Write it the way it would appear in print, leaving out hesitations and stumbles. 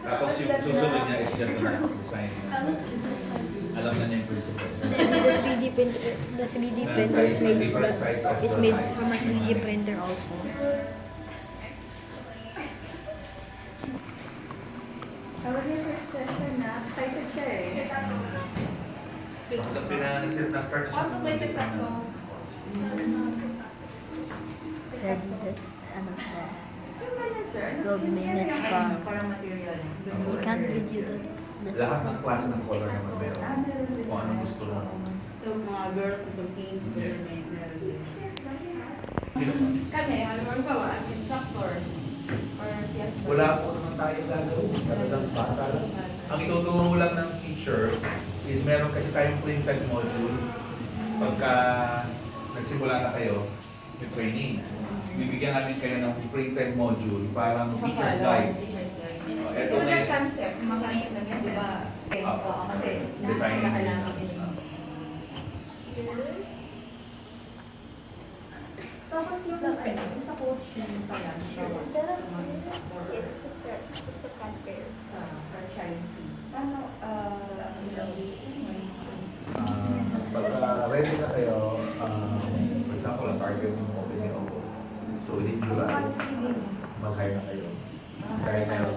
Tapos yung susunod niya is ganito na design. Alam na niya yung principles. The 3D printer is made from a 3D printer also. How was your first session na? Excited siya eh. Na-start na siya. Also, may pick-up mo. Ready this, ano pa. Yung ganyan, sir. 12 minutes pa. Parang material. We can't video that. That's Lahat ng klase ng color naman meron. Kung anong gusto mo. So, mga girls gusto pink, Yeah. meron din. Sino pa? Kami, ano mo ba, as instructor? Or CS? Wala po naman tayo gagawin. Talagang bata lang. Ang ituturo lang ng teacher is meron kasi tayong printed module. Pagka nagsimula na kayo with training, bibigyan namin kayo ng printed module parang teacher's guide. Teacher's guide. Ito Ito na na yun. concept, mga concept na yan, di ba? Oo, kasi Design. lahat sila kailangan din. Tapos yung yung sa coaching pala, sa franchisee. Paano, ilang days yun? Pagka ready na kayo, for example, ang target ng opening ako. So within July, mag-hire na kayo. Dahil meron